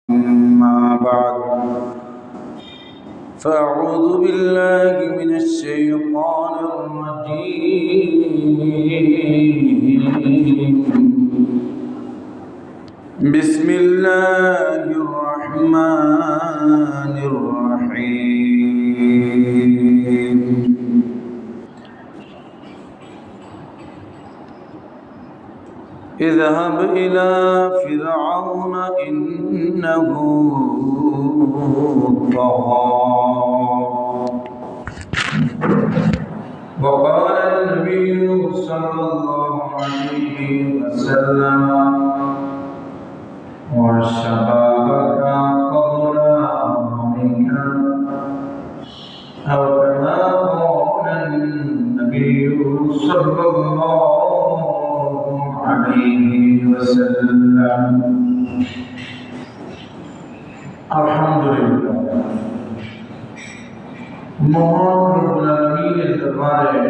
أما بعد فأعوذ بالله من الشيطان الرجيم بسم الله الرحمن الرحيم اذهب إلى فرعون إنه طغى وقال النبي صلى الله عليه وسلم وشبابك قبل هرمك أو كما قال النبي صلى الله عليه وسلم الحمد لله মহান রব্বুল আলামিনের দরবারে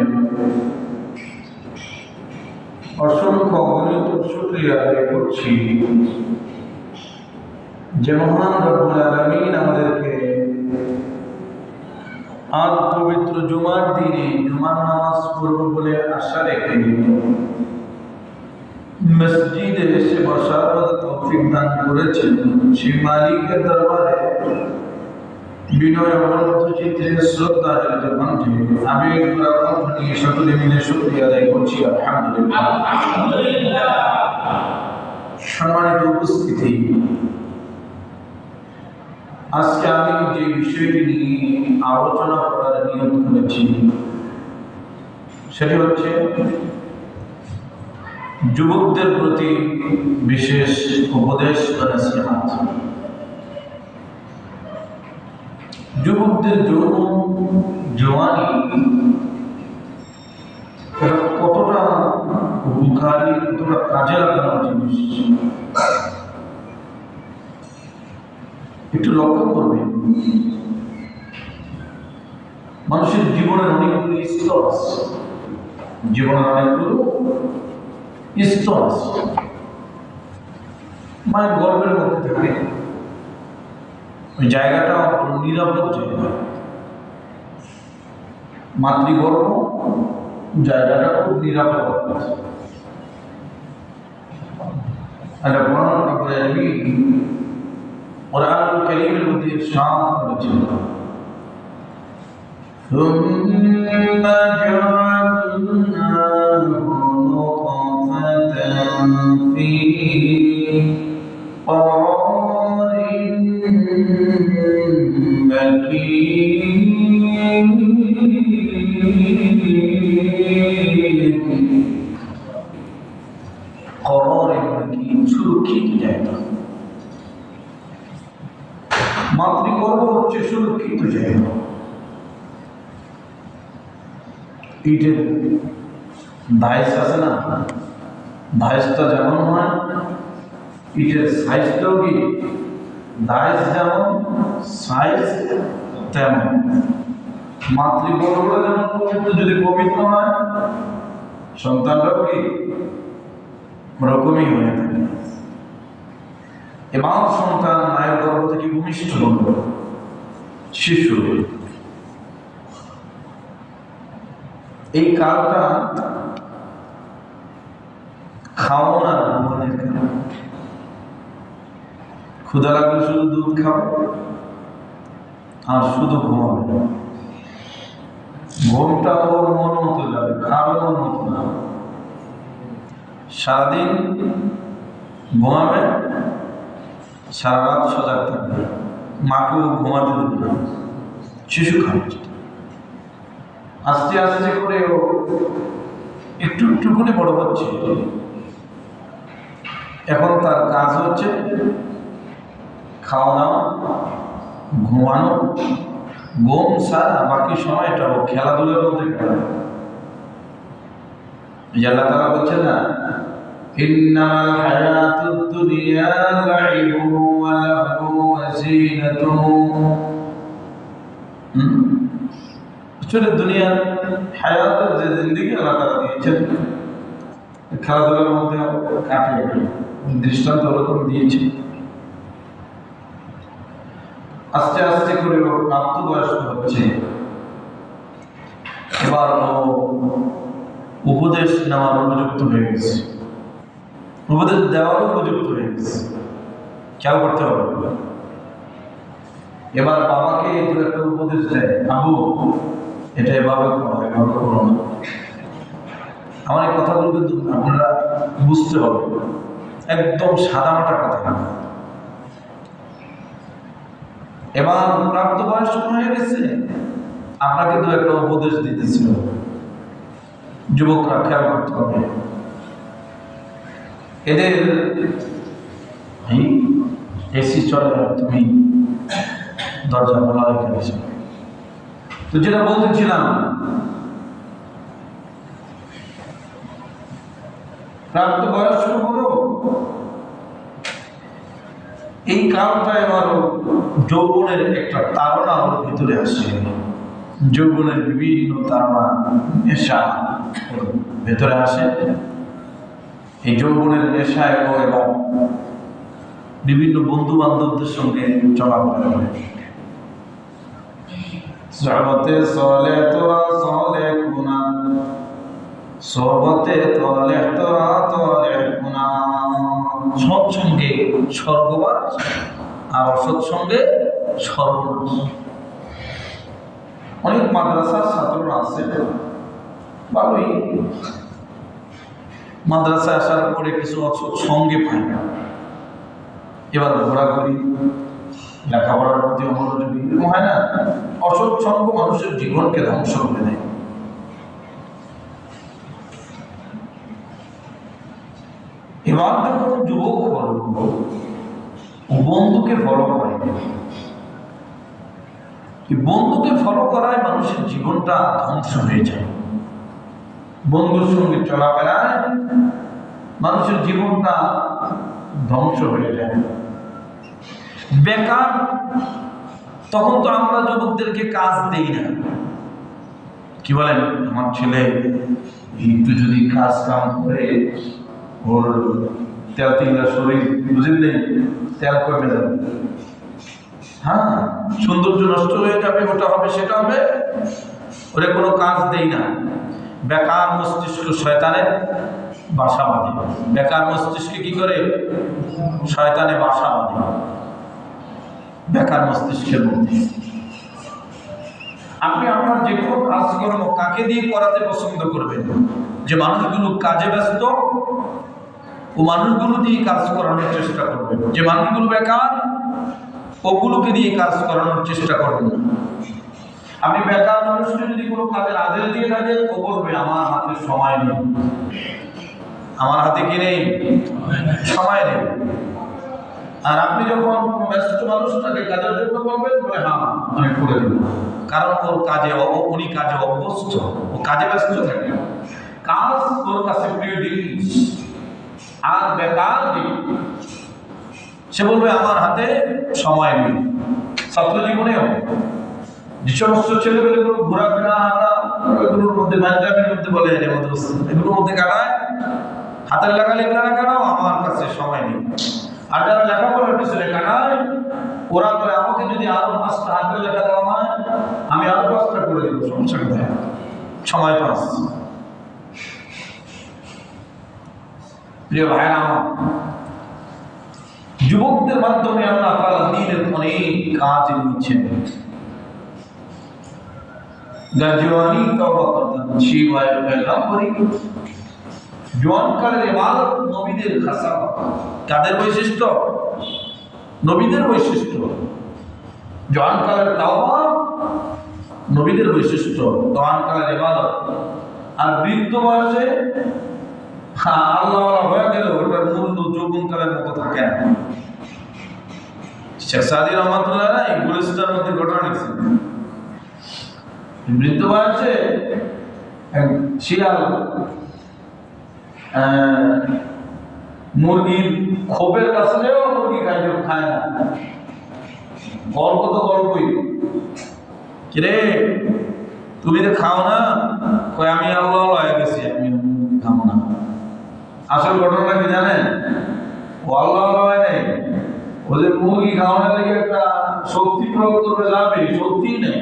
অসংখ্য অগণিত শুকরিয়া আদায় করছি যে মহান রব্বুল আলামিন আমাদেরকে আজ পবিত্র জুমার দিনে জুমার নামাজ পড়ব বলে আশা রেখে মসজিদে এসে বসার তৌফিক দান করেছেন সেই মালিকের দরবারে বিনয় অবনত চিত্রে শ্রদ্ধা জড়িত কণ্ঠে আবেগ কণ্ঠ নিয়ে সকলে মিলে শুকরিয়া আদায় করছি আলহামদুলিল্লাহ। সম্মানিত উপস্থিতি, আজকে আমি যে বিষয়টি নিয়ে আলোচনা করার নিয়ত করেছি সেটি হচ্ছে যুবকদের প্রতি বিশেষ উপদেশ বা নসিহত। যুবকদের জওয়ানি কতটা উপকারী, কতটা কাজে লাগানোর জিনিস একটু লক্ষ্য করবে। মানুষের জীবনের অনেকগুলো স্তর আছে, জীবনের অনেকগুলো স্তর আছে। মায়ের গর্বের মধ্যে থাকে, ওই জায়গাটা নিরাপদ জায়গা। মাতৃগর্ভ জায়গাটা খুব নিরাপদ। একটা বর্ণনা করে আমি কোরআনুল কারীমের মধ্যে ইরশাদ করেছেন ثم جعلناه نطفة في قرار مكين قرار مكين সুরক্ষিত জায়গা। মাতৃগর্ভ হচ্ছে সুরক্ষিত জায়গা। ইটের দাইস আছে না, দাইসটা যেমন হয়, ইটের সাইজটাও কি দাইস যেমন সাইজ তেমন। মাতৃগর্ভটা যেমন পবিত্র, যদি পবিত্র হয় সন্তানটাও কি ওরকমই হয়ে থাকে। এবং সন্তান মায়ের গর্ভ থেকে ভূমিষ্ঠ হল শিশু, এই কালটা খাওয়ানোর ঘুমানোর কাল। ক্ষুধা লাগলে শুধু দুধ খাবে আর শুধু ঘুমাবে। ঘুমটা ওর মন মতো যাবে, খাবে ওর মতো না। সারাদিন ঘুমাবে, সারা রাত সজাগ থাকবে, মাকেও ঘুমাতে দেবে না, শিশু খাবে। আস্তে আস্তে করে ও একটু একটু করে বড় হচ্ছে। এখন তার কাজ হচ্ছে খাওয়া দাওয়া, ঘুমানো, ঘুম ছাড়া বাকি সময়টা ও খেলাধুলার মধ্যে কাটাবে। আল্লাহ তাআলা বলছেন না, ইন্নামাল হায়াতুদ দুনিয়া লাইবুন ওয়া লাহবুন ওয়া যিনাতুন। আসলে দুনিয়ার হায়াতের যে জিন্দেগি আল্লাহ তাআলা দিয়েছেন, খেলাধুলার মধ্যে কাটিয়ে দৃষ্টান্ত ওরকম দিয়েছে। আস্তে আস্তে করে ও প্রাপ্তবয়স্ক হচ্ছে। এবার ও উপদেশ নেওয়ার উপযুক্ত হয়ে গেছে, উপদেশ দেওয়ার উপযুক্ত হয়ে গেছে। খেয়াল করতে হবে। এবার বাবাকে দু একটা উপদেশ দেয়, আবু এটা এভাবে করো, এভাবে করো না। আমার এই কথাগুলো কিন্তু আপনারা বুঝতে হবে, একদম সাদামাটা কথা না। এবার প্রাপ্তবয়স্ক হয়ে গেছে, আপনাকে দু একটা উপদেশ দিতেছিল। যুবকরা খেয়াল করতে হবে, এদের এসি চলে, তুমি দরজা খোলা রেখে দিয়েছ। তো যেটা বলতেছিলাম, প্রাপ্তবয়স্ক হলো এই কারণটা এবার যৌবনের একটা তাড়না ওর ভিতরে আসে। যৌবনের বিভিন্ন তাড়না, নেশা ওর ভেতরে আসে। এই যৌবনের নেশায় ও এবার বিভিন্ন বন্ধু বান্ধবদের সঙ্গে চলাফেরা করে। সহবতে চলে তোরা চলে গুনা, সহবতে তলে তোরা তলে গুনা। সৎসঙ্গে স্বর্গবাস আর অসৎসঙ্গে সর্বনাশ। অনেক মাদ্রাসার ছাত্ররা আছে, ভালোই মাদ্রাসায় আসার পরে কিছু অসৎ সঙ্গে পায় না, এবার ঘোরাঘুরি, লেখাপড়ার প্রতি অমনোযোগী, এরকম হয় না? অসৎ সঙ্গ মানুষের জীবনকে ধ্বংস করে দেয়। এবার যখন যুবক বন্ধুকে ফলো করে, বন্ধুকে ফলো করায় মানুষের জীবনটা ধ্বংস হয়ে যায়। বন্ধুর সঙ্গে চলাফেরায় মানুষের জীবনটা ধ্বংস হয়ে যায়। বেকার, তখন তো আমরা যুবকদেরকে কাজ দেই না। কি বলেন, আমার ছেলে একটু যদি কাজ কাম করে, ওর তেল তিনটা শরীর বুঝেন নেই, তেল কমে যাবে, হ্যাঁ সৌন্দর্য নষ্ট হয়ে যাবে, ওটা হবে সেটা হবে, ওরে কোনো কাজ দেই না। বেকার মস্তিষ্ক শয়তানের বাসা বাঁধে। বেকার মস্তিষ্কে কি করে? শয়তানে বাসা বাঁধে বেকার মস্তিষ্কের মধ্যে। আপনি আপনার যে কোনো কাজকর্ম কাকে দিয়ে করাতে পছন্দ করবেন? যে মানুষগুলো কাজে ব্যস্ত, ও মানুষগুলো দিয়ে কাজ করানোর চেষ্টা করবেন। যে মানুষগুলো বেকার, ওগুলোকে দিয়ে কাজ করানোর চেষ্টা করবেন। আপনি বেকার মানুষকে যদি কোনো কাজের আদেশ দিয়ে থাকেন, ও বলবে আমার হাতে সময় নেই। আমার হাতে কি নেই? সময় নেই। আর আপনি যখন ব্যস্ত মানুষটাকে কাজের জন্য বলবেন, বলে হ্যাঁ আমি করে দেব, কারণ ওর কাজে, উনি কাজে অভ্যস্ত, ও কাজে ব্যস্ত থাকে। কাজ ওর কাছে প্রিয় জিনিস। আর বেকার সে বলবে আমার হাতে সময় নেই। ছাত্র জীবনেও যে সমস্ত ছেলেমেয়েগুলো ঘোরাফেরা, হাঁটা, এগুলোর মধ্যে পাঞ্জাবির মধ্যে বলে এগুলোর মধ্যে কাটায়, হাতের লেখা লেখা কাটাও, আমার কাছে সময় নেই। আর যারা লেখাপড়ার পিছনে কাটায়, ওরা করে আমাকে যদি আরো 5টা হাতের লেখা দেওয়া হয়, আমি আরো 5টা করে দেবো, সমস্যা কোথায়? সময় পাস। প্রিয় ভাইরা আমার, যুবকদের মাধ্যমে আল্লাহ তাআলা দ্বীনের অনেক কাজ নিচ্ছেন। জওয়ানি তওবা করতেন, শিবায় পয়গম্বরী জওয়ানকালের ইবাদত নবীদের খাসাবা। কাদের বৈশিষ্ট্য? নবীদের বৈশিষ্ট্য। জওয়ানকালের তাওবা নবীদের বৈশিষ্ট্য, জওয়ানকালের ইবাদত। আর বৃদ্ধ বয়সে আল্লাহ হয়ে গেল, ওটার মূল্য যৌবনকালের মতো থাকে না। শেখ সাদি রহমাতুল্লাহ এই গুলিস্তানের মধ্যে ঘটনা লিখছেন। বৃদ্ধ বয়সে শিয়াল মুরগির খোপের কাছে যেও মুরগি খায় না। গল্প তো গল্পই, কিরে তুমি তো খাও না? কই আমি আল্লাহ হয়ে গেছি, আমি খাবো না। আসল ঘটনা কি জানেন? ও আল্লাহ হয় নাই, ওদের মুরগি খাওয়ানোর লেগে একটা শক্তি প্রয়োগ করবে যাবে, শক্তি নেই।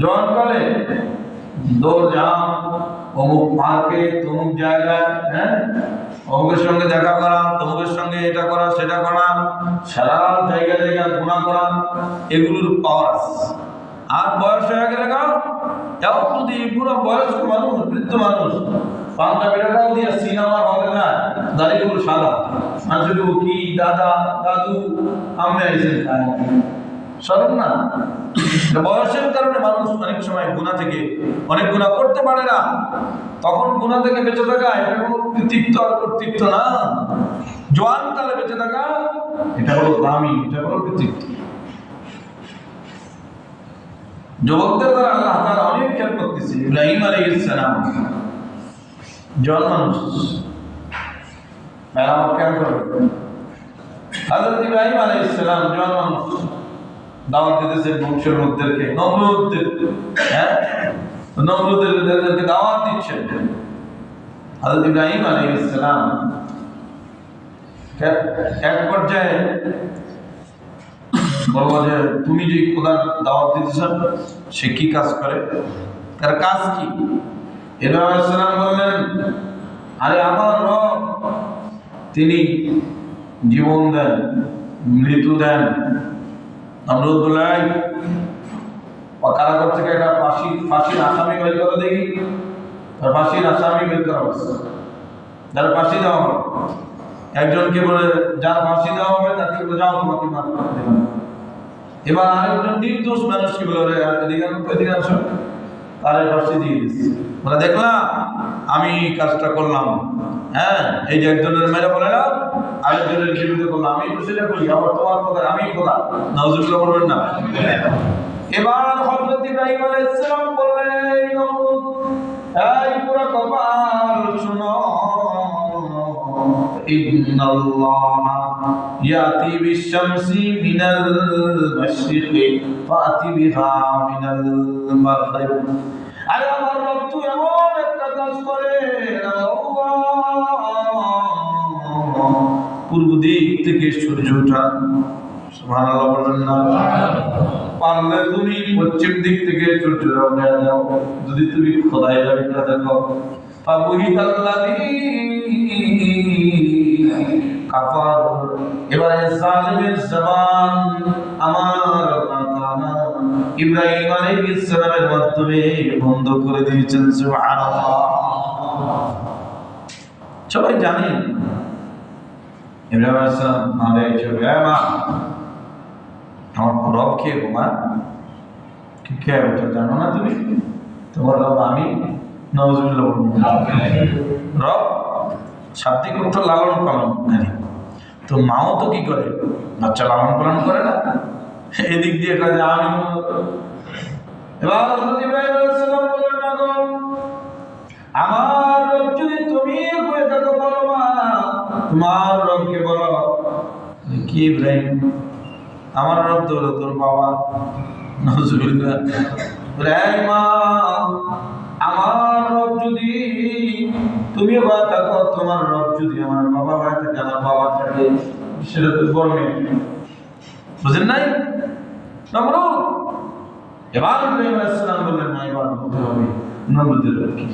জোয়ানকালে দৌড়ঝাঁপ, অমুক পার্কে, তমুক জায়গায়, হ্যাঁ, অমুকের সঙ্গে দেখা করা, তমুকের সঙ্গে এটা করা সেটা করা, সারা জায়গা জায়গা গুণা করা, এগুলোর পাওয়ার। আর বয়স হয়ে গেলে এখন যদি পুরো বয়স্ক মানুষ, বৃদ্ধ মানুষ পাঞ্জাবিটাও দিয়ে সিনেমা হলে যায়, দাড়িগুলো সাদা, মানুষের কি দাদা দাদু আমি আইসেন সরব না। বয়সের কারণে মানুষ অনেক সময় গুনাহ থেকে অনেক গুনাহ করতে পারে না। তখন গুনাহ থেকে বেঁচে থাকা এটা কোনো কৃতিত্ব আর কর্তৃত্ব না। জোয়ান কালে বেঁচে থাকা এটা হলো দামি, এটা হলো কৃতিত্ব। যুবকদের দ্বারা আল্লাহ তাআলা অনেক খেয়াল করতেছে। ইব্রাহিম আলাইহিস সালাম জোয়ান মানুষ, মেরামত কেন করবে? হযরত ইব্রাহিম আলাইহিস সালাম জোয়ান মানুষ, দাওয়াত দিতেছে বংশের লোকদেরকে, নমরুদদের, হ্যাঁ, নমরুদদেরকে দাওয়াত দিচ্ছেন। হযরত ইব্রাহিম আলাইহিস সালাম এক পর্যায়ে বলবো যে তুমি যে খোদার দাওয়াত দিতেছ সে কি কাজ করে, তার কাজ কি? ইব্রাহিম আলাইহিস সালাম বললেন, আরে আমার রব তিনি জীবন দেন, মৃত্যু দেন। নমরুদ বললেন, কারাগার থেকে একটা ফাঁসির আসামি বের করে দেখি। তার ফাঁসির আসামি বের করা হচ্ছে, যার ফাঁসি দেওয়া হবে। একজনকে বলে যার ফাঁসি দেওয়া হবে তাকে বলে যাও তোমাকে মাফ করে দিলাম। এবার আরেকজন নির্দোষ মানুষকে বলে এদিকে আসো, তার ফাঁসি দিয়ে দিচ্ছি। বলে দেখলাম আমি কাজটা করলাম, হ্যাঁ, এই যে একজনের মেরে বলে না আরেকজনের জীবিত করলাম, আমি তো সেটা করি, আবার তোমার কথা আমি খোদা, নাউজুবিল্লাহ বলবেন না। এবার হযরত ইব্রাহিম আলাইহিস সালাম বললেন, এই পুরো কপাল শুনো, ইন্নাল্লাহা ইয়াতি বিশ-শামসি মিনাল মাশরিকি ফাতি বিহা মিনাল মাগরিব। আরে আমার রব তো এমন একটা কাজ করে, পূর্ব দিক থেকে সূর্য ওঠা, সুবহানাল্লাহ বলবেন না। পারলে তুমি পশ্চিম দিক থেকে সূর্য উঠে যাও, যদি তুমি খোদাই যাবে না দেখো। ফাবুহিতাল্লাযী কাফার, এবারে জালিমের জবান আমার আল্লাহ ইব্রাহিম আলাইহিস সালামের মাধ্যমে বন্ধ করে দিয়েছেন। সুবহানাল্লাহ। সবাই জানেন ইব্রাহিম আলাইহিস সালাম মা আমার রব কে গো মা? কে ওটা জানো না তুমি? তোমার রব আমি। নাউজুবিল্লাহ বলুন। রব শাব্দিক অর্থ লালন পালন, তো মাও তো কি করে, বাচ্চা লালন পালন করে না, এদিক দিয়ে কাজে আমি। এবার হযরত ইব্রাহিম আলাইহিস সালাম বললেন, মাগো আমার রব যদি তুমি হয়ে থাকো বলো মা, তোমার রবকে বলো। কি ইব্রাহিম? আমার রব তো হলো তোর বাবা। নাউজুবিল্লাহ। এই মা, আমার রব যদি তুমি হয়ে থাকো, তোমার রব যদি আমার বাবা হয়ে থাকে, আমার বাবা থাকে, সেটা তো বলবে, বুঝেন নাই? নমরুদ এবার ইব্রাহিম আলাইহিস সালাম বললেন, না এবার বলতে হবে নমরুদের কি।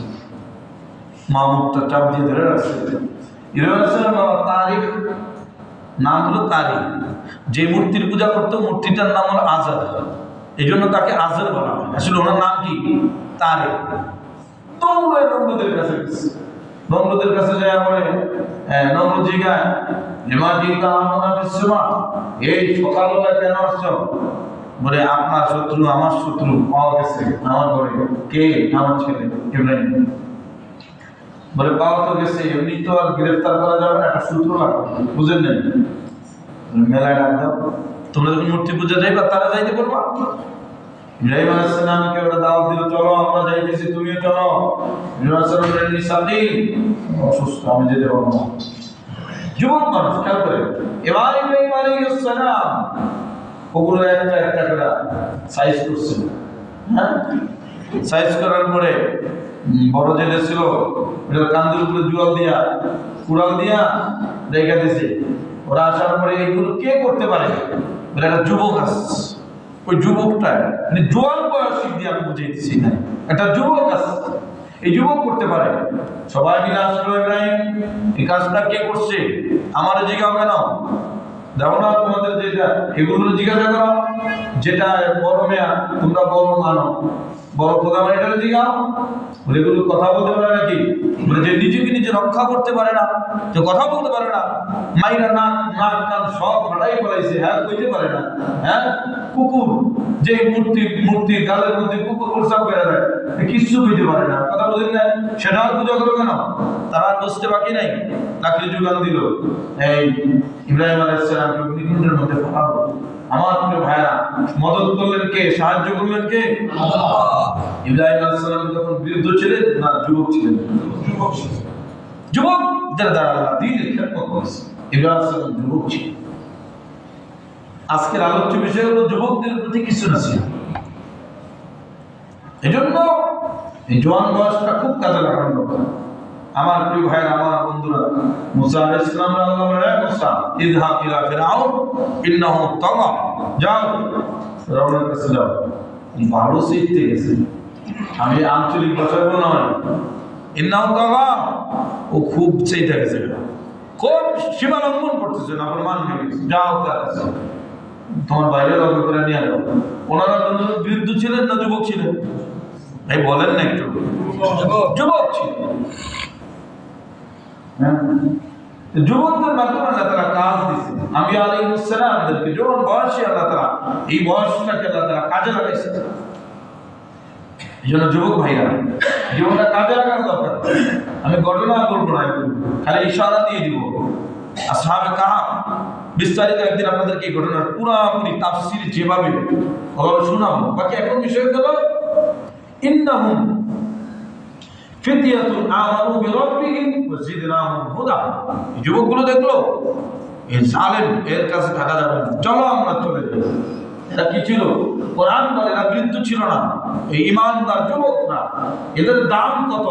মা মুখটা চাপ দিয়ে ধরে রাখছে। ইব্রাহিম আলাইহিস সালাম বাবা তারিক, নাম হলো তারিক। যে মূর্তির পূজা করতো মূর্তিটার নাম হলো আজার, এই জন্য তাকে আজার বলা হয়। আসলে ওনার নাম কি? তারিক। তোমরা নমরুদের কাছে গেছে, নমরুদের কাছে যায় বলে, নমরুদ জিজ্ঞাসা, লিমা জিতা আমানা বিসমা, এই সকালবেলা কেন আসছো? বলে আপনার শত্রু আমার শত্রু পাওয়া গেছে আমার ঘরে। কে? আমার ছেলে ইব্রাহিম। বলে পাওয়া তো গেছে, এমনি তো আর গ্রেফতার করা যাবে না, একটা সূত্র লাগবে, বুঝেন নাই? মেলায় ডাক দাও, তোমরা যখন মূর্তি পূজা যাইবা তারা যাইতে পারবা। ইব্রাহিম আলাইহিস সালামকে ওরা দাওয়াত দিল, চলো আমরা যাইতেছি, তুমিও চলো। ইব্রাহিম আলাইহিস সালাম বললেন, নিসাকিন, অসুস্থ, আমি যেতে পারবো না। যুবক মানুষ, খেয়াল করে। এবার ইব্রাহিম আলাইহিস সালাম ওগুলো একটা একটা করে সাইজ করছেন, হ্যাঁ, সাইজ করার পরে বড় জেলে ছিল, কান্দের উপরে জুয়াল দিয়া কুড়াল দিয়া রেখে দিয়েছে। ওরা আসার পরে এগুলো কে করতে পারে? বলে একটা যুবক আছে, ওই যুবকটা মানে জোয়ান বয়সী দিয়ে আমি বুঝাইতেছি না, একটা যুবক আছে, এই যুবক করতে পারে। সবাই মিলে আসলো, ইব্রাহিম এই কাজটা কে করছে আমার জিজ্ঞাসা কেন, দেখো না তোমাদের যেটা এগুলো জিজ্ঞাসা করো, যেটা বড় মেয়া তোমরা বড় মানো, বড় খোদা মানে এটা জিজ্ঞাসা। এগুলো কথা বলতে পারে নাকি? বলে যে নিজেকে নিজে রক্ষা করতে পারে না, যে কথা বলতে পারে না, মাইরা নাক নাক কান সব ফাটাই ফেলাইছে, হ্যাঁ কইতে পারে না। হ্যাঁ কুকুর যে মূর্তির গালের মধ্যে কুকুর প্রস্রাব করে দেয়, কিচ্ছু কইতে পারে না, কথা বলেন না, সেটাও পূজা করবে কেন? তারা বুঝতে বাকি নাই, তাকে যোগান দিল এই ইব্রাহিম আলাইহিস সালামকে অগ্নিকুণ্ডের মধ্যে পাঠাবো। আমার প্রিয় ভাইরা, মদত করলেন কে, সাহায্য করলেন কে? আল্লাহ। ইব্রাহিম আলাইহিস সালাম যখন বৃদ্ধ ছিলেন না যুবক ছিলেন? যুবক যারা দ্বারা আল্লাহ দ্বীনের খেদমত করেছে, ইব্রাহিম আলাইহিস সালাম যুবক ছিলেন। আজকের আলোচ্য বিষয় হলো যুবকদের প্রতি কিছু নসিহত। এজন্য এই জওয়ান বয়সটা খুব কাজে লাগানো দরকার। আমার প্রিয় ভাইরা, আমার বন্ধুরা, মুসা আলাইহিস সালাম আল্লাহ বলেন, মুসা ইযহাব ইলা ফিরআউন ইন্নাহু তাগা, যাও ফিরআউনের কাছে যাও, ভালো শিখতে গেছে। আমি আঞ্চলিক ভাষায় বললাম ইন্নাহু তাগা, ও খুব চাইতে গেছে, খুব সীমা লঙ্ঘন করতেছে, না প্রমাণ হয়ে গেছে, যাও তার কাছে, তোমার বাইরে লক্ষ্য করে নিয়ে যাও। ওনারা বৃদ্ধ ছিলেন না যুবক ছিলেন? ভাই বলেন না একটু, যুবক ছিলেন। যুবকদের মাধ্যমে আল্লাহ তাআলা কাজ দিয়েছেন, আমি আলাইহিস সালামদেরকে যখন বয়সী আল্লাহ তাআলা এই বয়সটাকে আল্লাহ তাআলা কাজে লাগাইছেন। এই জন্য যুবক ভাইরা জীবনটা কাজে লাগানো দরকার। আমি ঘটনা বলবো না, খালি ইশারা দিয়ে দিব। আসহাবে কাহাফ বিস্তারিত একদিন আপনাদেরকে এই ঘটনার পুরোপুরি তাফসীর যেভাবে ওভাবে শোনাবো। বাকি এখন বিষয় হলো ইন্নাহুম ফিতয়াতুন আমানু বিরাব্বিহিম ওয়া জিদনাহুম হুদা। যুবকগুলো দেখলো এই জালেম, এর কাছে থাকা যাবে না, চলো আমরা চলে যাই। এরা কি ছিল? কোরআন বলে এরা বৃদ্ধ ছিল না, এই ঈমানদার যুবকরা। এদের দাম কত?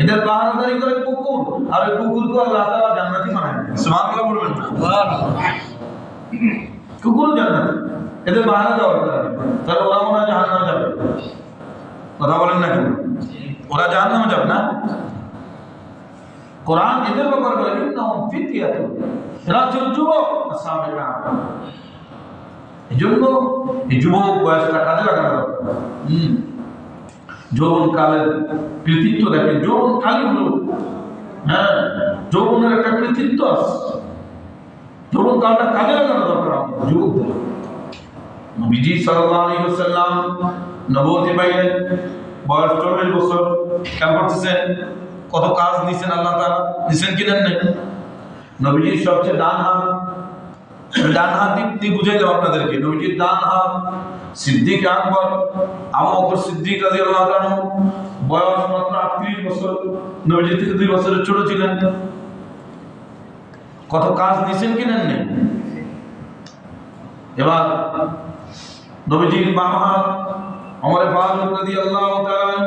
এদের পাহারাদারি করে কুকুর, আর ওই কুকুরকে আল্লাহ তাআলা জান্নাতি বানায়। সুবহানাল্লাহ বলবেন না? সুবহানাল্লাহ। কুকুর জান্নাতি, এদের পাহারা দেওয়ার কারণে। তাহলে ওরা মনে হয় জাহান্নামে যাবে? কথা বলেন না কেন? ওরা জাহান্নামে যাবে না? কোরআন এদের ব্যাপারে বলে ইন্নাহুম ফিতয়াতুন, এরা ছিল যুবক, আসহাবে কাহাফ। এজন্য এই যুবক বয়সটা কাজে লাগানো দরকার। যৌবন কালের কৃতিত্ব দেখেন, যৌবন খালি হলো, হ্যাঁ যৌবনের একটা কৃতিত্ব আছে, যৌবন কালটা কাজে লাগানো দরকার আমাদের যুবকদের। নবীজি সাল্লাল্লাহু আলাইহি ওয়াসাল্লাম নবুয়তি পাইলেন, বয়স 40 বছর। কেন করতেছেন? কত কাজ নিছেন আল্লাহ তাআলা, নিছেন কি নেন নাই? নবীজির সবচেয়ে ডান হাত দিক বুঝাইলাম আপনাদেরকে। নবীজির ডান হাত সিদ্দিক আকবর আবু বকর সিদ্দিক রাদিয়াল্লাহু তাআলা, বয়স মাত্র 38 বছর, নবীজি থেকে 2 বছরের ছোট ছিলেন। কত কাজ নিছেন কি নেন নাই? এবার নবীজির বাম হাত ওমর ফারুক রাদিয়াল্লাহু তাআলা,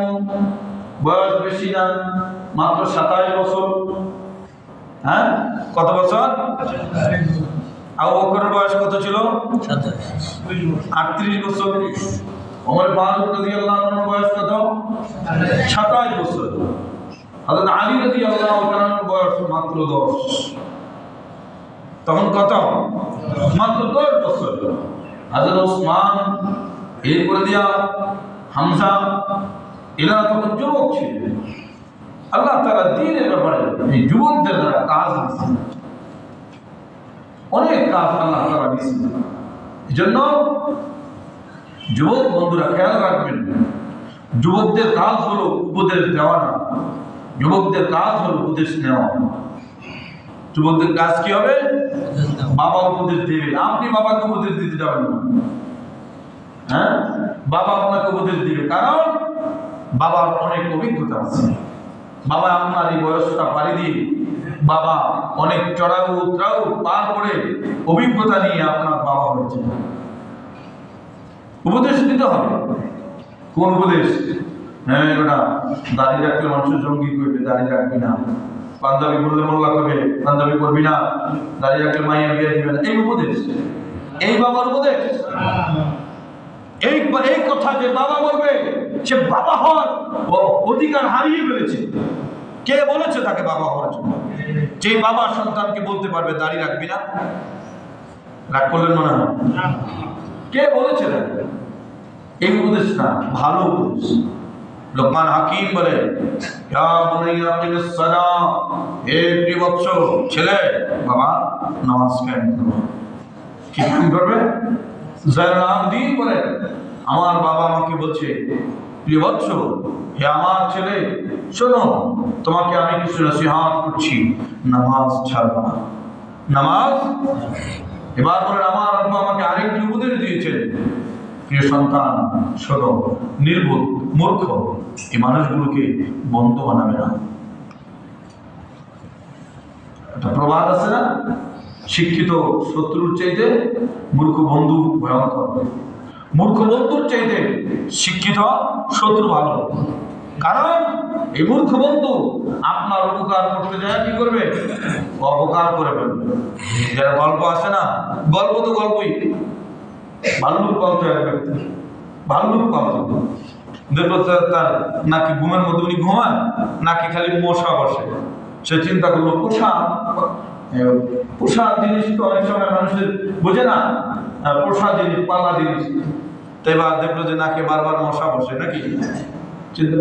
বয়স বেশি না, মাত্র 27 বছর। হ্যাঁ কত বছর? আবু বকরের বয়স কত ছিল? 38 বছর। ওমর ফারুক রাদিয়াল্লাহু আনহুর বয়স কত? 27 বছর। হযরত আলী রাদিয়াল্লাহু তাআলার বয়স মাত্র 10। তখন কত? মাত্র 10 বছর। হযরত ওসমান, এরপরে দিয়া হামজা, এরা তখন যুবক ছিলেন। আল্লাহ তাআলা দ্বীনের ব্যাপারে এই যুবকদের দ্বারা কাজ দিয়েছেন, অনেক কাজ আল্লাহ তাআলা দিয়েছেন। এজন্য যুবক বন্ধুরা খেয়াল রাখবেন, যুবকদের কাজ হলো উপদেশ দেওয়া না, যুবকদের কাজ হলো উপদেশ নেওয়া। যুবকদের কাজ কি হবে? বাবা উপদেশ দেবে, আপনি বাবাকে উপদেশ দিতে যাবেন না। হ্যাঁ বাবা আপনাকে উপদেশ দিবে, কারণ বাবার অনেক অভিজ্ঞতা আছে। বাবা আপনার এই বয়সটা পাড়ি দিয়ে, বাবা অনেক চড়াও উতরাও পার করে অভিজ্ঞতা নিয়ে আপনার বাবা হয়েছে। উপদেশ দিতে হবে। কোন উপদেশ? হ্যাঁ এটা দাড়ি রাখলে মানুষ জঙ্গি করবে, দাড়ি রাখবি না। পাঞ্জাবি করলে মোল্লা করবে, পাঞ্জাবি করবি না। দাড়ি রাখলে মাইয়া বিয়ে দিবে না, এই উপদেশ। এই বাবার উপদেশ। এই কথা যে বাবা বলবে, সে বাবা হওয়ার অধিকার হারিয়ে ফেলেছে। কে বলেছে তাকে বাবা হওয়ার জন্য? যে বাবা সন্তানকে বলতে পারবে দাড়ি রাখবি না, রাগ করলেন মনে হয়? কে বলেছে তাকে? এই উপদেশ না, ভালো উপদেশ। লোকমান হাকিম বলে, হে প্রিয় বৎস ছেলে, বাবা নামাজ কায়েম করো। কি কায়েম করবে? জয়নাল বলে, আমার বাবা আমাকে বলছে, প্রিয় বৎস, হে আমার ছেলে, শোনো, তোমাকে আমি কিছু নসিহত করছি, নামাজ ছাড়বা না, নামাজ। এবার বলেন, আমার আব্বা আমাকে আরেকটি উপদেশ দিয়েছেন, প্রিয় সন্তান শোনো, নির্বোধ মূর্খ এই মানুষগুলোকে বন্ধু বানাবে না। একটা প্রবাদ আছে না, শিক্ষিত শত্রুর চাইতে মূর্খ বন্ধু ভয়ঙ্কর। মূর্খ বন্ধুর চাইতে শিক্ষিত শত্রু ভালো। কারণ এই মূর্খ বন্ধু আপনার উপকার করতে যায় কি করবে? অপকার করে ফেলবে। যারা গল্প আছে না, গল্প তো গল্পই। ভাল্লুক পালতে হয় ব্যক্তি, ভাল্লুক পালতে দেখলো তার নাকি ঘুমের মধ্যে উনি ঘুমান, নাকি খালি মশা বসে। সে চিন্তা করলো, পোষা জিনিস তো অনেক সময় মানুষের বোঝে না, পোষা জিনিস পালা জিনিস। তো এবার দেখলো যে নাকি বারবার মশা বসে, নাকি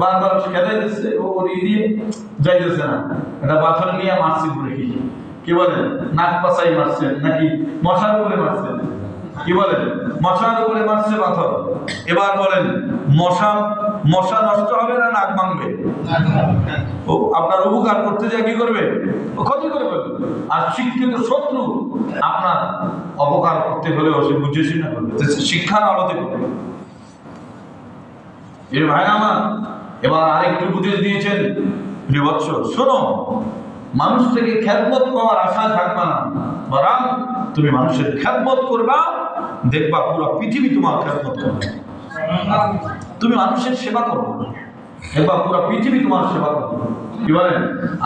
বারবার খেলাই দিচ্ছে, ও দিয়ে যাইতেছে না, এটা পাথর নিয়ে মারছি ঘুরে। কি বলেন? নাক পাশাই মারছেন নাকি মশার উপরে মারছেন? কি বলেন? মশার উপরে মারছে পাথর। এবার বলেন, মশা নষ্ট হবে না নাক ভাঙবে? ও আপনার উপকার করতে যায় কি করবে? ও ক্ষতি করে ফেলবে। আর শিক্ষিত শত্রু আপনার অপকার করতে হলেও সে বুঝে শুনে করবে, শিক্ষার আলোতে করবে। এর ভাই আমার, এবার আরেকটু উপদেশ দিয়েছেন, প্রিয় বৎস শোনো, মানুষ থেকে খেদমত পাওয়ার আশা থাকবে না, বরং তুমি মানুষের খেদমত করবা, দেখবা পুরো পৃথিবী তোমার খেদমত করবে। তুমি মানুষের সেবা করবে, দেখবা পুরো পৃথিবী তোমার সেবা করবে। কি বলেন?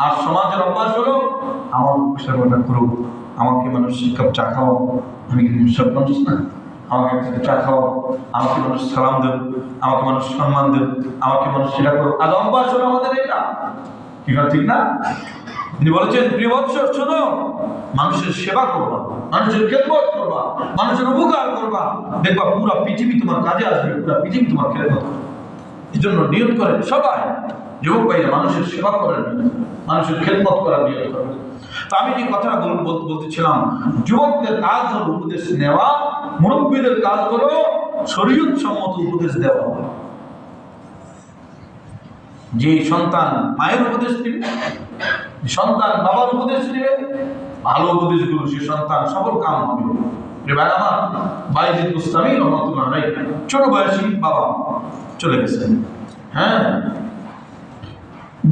আর সমাজের অভ্যাস হলো, আমার সেবাটা করো, আমাকে মানুষ এক কাপ চা খাও, আমি সব মানুষ না, আমাকে একটা চা খাও, আমাকে মানুষ সালাম দেব, আমাকে মানুষ সম্মান দেব, আমাকে মানুষ সেটা করো। আর অভ্যাস হলো আমাদের এটা। কি কথা ঠিক না? তিনি বলেছেন, প্রিয় বৎস শোনো, মানুষের সেবা করবা, মানুষের খেদমত করবা, মানুষের উপকার করবা, দেখবা পুরো পৃথিবী তোমার কাজে আসবে, পুরো পৃথিবী তোমার খেদমত করবে। এই জন্য নিয়ত করেন সবাই, যুবক ভাইরা, মানুষের সেবা করেন, মানুষের খেদমত করার নিয়ত করেন। তো আমি যে কথাটা বলতেছিলাম, যুবকদের কাজ হলো উপদেশ নেওয়া, মুরব্বীদের কাজ হলো শরীয়ত সম্মত উপদেশ দেওয়া। যে সন্তান মায়ের উপদেশ দিবে, সন্তান বাবার উপদেশ দিবে, ভালো উপদেশগুলো সে সন্তান সফল কাম হবে। আমার বাইজিদ বুস্তামি রহমাতুল্লাহ আলাইহি, ছোট বয়সী বাবা চলে গেছেন। হ্যাঁ,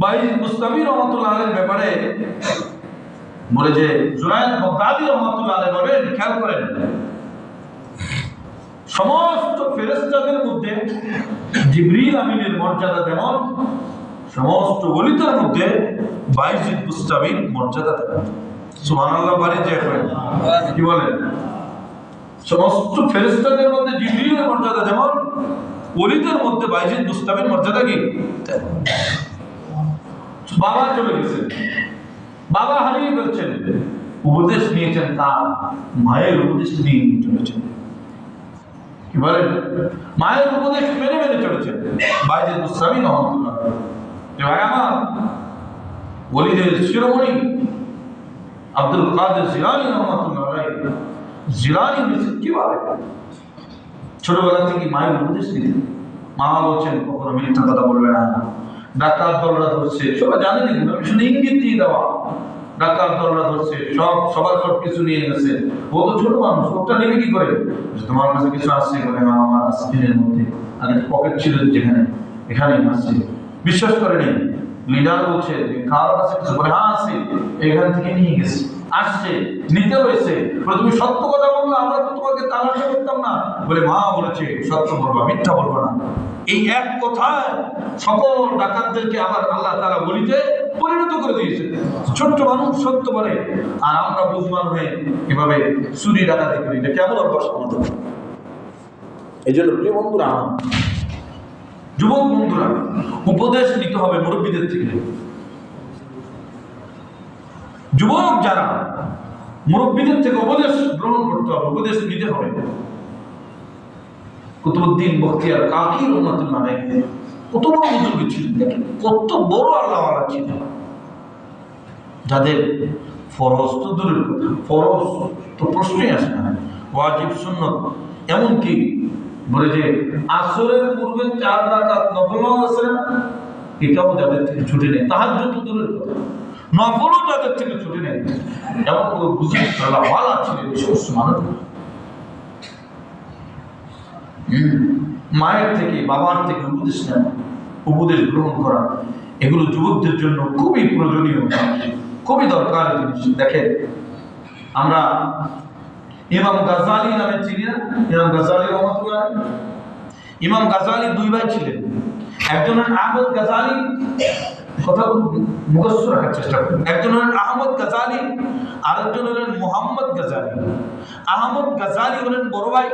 বাইজিদ বুস্তামি রহমাতুল্লাহ আলাইহির ব্যাপারে বলে যে জুনায়েদ বাগদাদী রহমাতুল্লাহ আলাইহি বলেন, খেয়াল করেন, সমস্ত ফেরেশতাদের মধ্যে জিবরিল আমিনের মর্যাদা যেমন, সমস্ত ওলিদের মধ্যে বাইজিদ বুস্তামির মর্যাদা তেমন। সুবহানাল্লাহ বাড়ি যে কি বলেন? সমস্ত ফেরেশতাদের মধ্যে জিবরিলের মর্যাদা যেমন, ওলিদের মধ্যে বাইজিদ বুস্তামির মর্যাদা কি তেমন। বাবা চলে গেছেন, বাবা হারিয়ে ফেলছেন, উপদেশ নিয়েছেন তার মায়ের উপদেশ নিয়ে চলেছেন। কি বলেন? মায়ের উপদেশ মেনে মেনে চলেছেন বাইজিদ বুস্তামি রহমাতুল্লাহ। ভাই আমার, ওলিদের শিরোমণি আব্দুল কাদের জিলানী রহমাতুল্লাহ আলাইহি, জিলানী হয়েছে কিভাবে? ছোটবেলা থেকে মায়ের উপদেশ দিতেন। মা বলছেন কখনো মিথ্যা কথা বলবে না, ডাকাত দলরা ধরছে, সবাই জানেন এগুলো, শুধু ইঙ্গিত দিয়ে দেওয়া। ডাকাত দলরা ধরছে, সবার সব কিছু নিয়ে গেছে। ও তো ছোট মানুষ, ওটা নেবে কি করে? তোমার কাছে কিছু আসছে বলে, মা আমার আস্তিনের মধ্যে আগে পকেট ছিল যেখানে, এখানে আসছে। বিশ্বাস করে নেই, লিডার বলছে কারোর কাছে কিছু বলে, হ্যাঁ আছে, এখান থেকে নিয়ে গেছে, আসছে, নিতে হয়েছে। তুমি সত্য কথা বললো, আমরা তো তোমাকে তালাশা করতাম না। বলে মা বলেছে সত্য বলবা, মিথ্যা বলবা না। এই এক কথায় সকল ডাকাতদেরকে আবার আল্লাহ তাআলা বলিতে পরিণত করে দিয়েছে। ছোট্ট মানুষ সত্য বলে, আর আমরা বুঝমান হয়ে এভাবে চুরি ডাকাতি করি, এটা কেমন অভ্যাস আমাদের। এই জন্য প্রিয় বন্ধুরা, যুবক বন্ধুরা, উপদেশ নিতে হবে মুরব্বীদের থেকে। যুবক যারা, মুরব্বীদের থেকে উপদেশ গ্রহণ করতে হবে, উপদেশ নিতে হবে। কুতুবউদ্দিন বখতিয়ার কাকি রহমাতুল্লাহ আলাইহি কত বড় বুজুর্গ ছিলেন, দেখেন কত বড় আল্লাহওয়ালা ছিলেন, যাদের ফরজ তো দূরের কথা, ফরজ তো প্রশ্নই আসে না, ওয়াজিব সুন্নত, এমনকি বলে যে আসরের পূর্বে 4 রাকাত নফল নামাজ আছে না, এটাও যাদের থেকে ছুটে নেই। তাহাজ্জুদ তো দূরের কথা, নফলও যাদের থেকে ছুটে নেই, এমন কোনো বুজুর্গ আল্লাহওয়ালা ছিলেন মানুষ। মায়ের থেকে, বাবার থেকে উপদেশ নেওয়া, উপদেশ গ্রহণ করা, এগুলো যুবকদের জন্য খুবই প্রয়োজনীয়, খুবই দরকার জিনিস। দেখেন, আমরা ইমাম গাজালি নামে চিনি না? ইমাম গাজালি রহমাতুল্লাহ, ইমাম গাজালি 2 ভাই ছিলেন। একজন হলেন আহমদ গাজালি, কথা মুখস্থ রাখার চেষ্টা করুন। একজন হলেন আহমদ গাজালি, আরেকজন হলেন মোহাম্মদ গাজালি। আহমদ গাজালি হলেন বড় ভাই,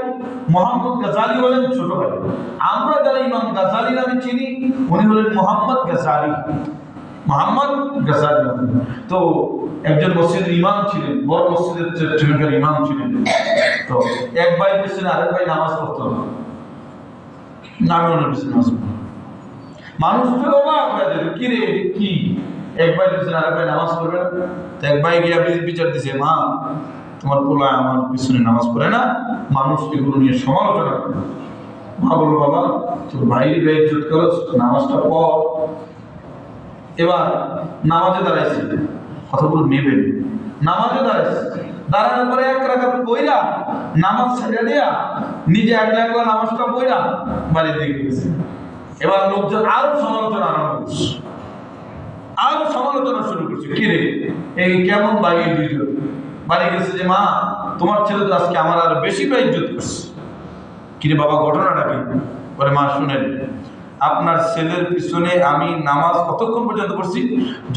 মোহাম্মদ গাজালি হলেন ছোট ভাই। আমরা যারা ইমাম গাজালি নামে চিনি, উনি হলেন মোহাম্মদ গাজালি। মোহাম্মদ গাজালি তো একজন মসজিদের ইমাম ছিলেন, বড় মসজিদের সেখানকার ইমাম ছিলেন। তো এক ভাই পিছনে আরেক ভাই নামাজ পড়তো না, নামে ওনার পিছনে নামাজ পড়তো। মানুষ তো অবাক হয়ে যাবে, কি রে কি, এক ভাই পিছনে আরেক ভাই নামাজ পড়বে না? তো এক ভাই গিয়ে বিচার দিছে, মা তোমার পোলা আমার পিছনে নামাজ পড়ে না। মানুষ এগুলো নিয়ে সমালোচনা করে। মা বললো, বাবা তোর ভাইয়ের বেইজ্জত করো, নামাজটা পড়। এবার নামাজে দাঁড়াইছে, কথাগুলো নেবেন, নামাজে দাঁড়াইছে, দাঁড়ানোর পরে 1 রাকাত পড়া নামাজ ছেড়ে দেয়া নিজে একলা নামাজটা পড়া বাড়ি দিয়ে গেছে। এবার লোকজন আরো সমালোচনা আরম্ভ করছে, আরো সমালোচনা শুরু করছে, কি রে এই কেমন বাড়িয়ে দিল, বাড়ি গেছে যে মা তোমার ছেলে তো আজকে আমার আরো বেশি বেইজ্জত করছে। কি রে বাবা, ঘটনাটা কি? বলে, মা শুনেন, আপনার ছেলের পিছনে আমি নামাজ কতক্ষণ পর্যন্ত পড়ছি?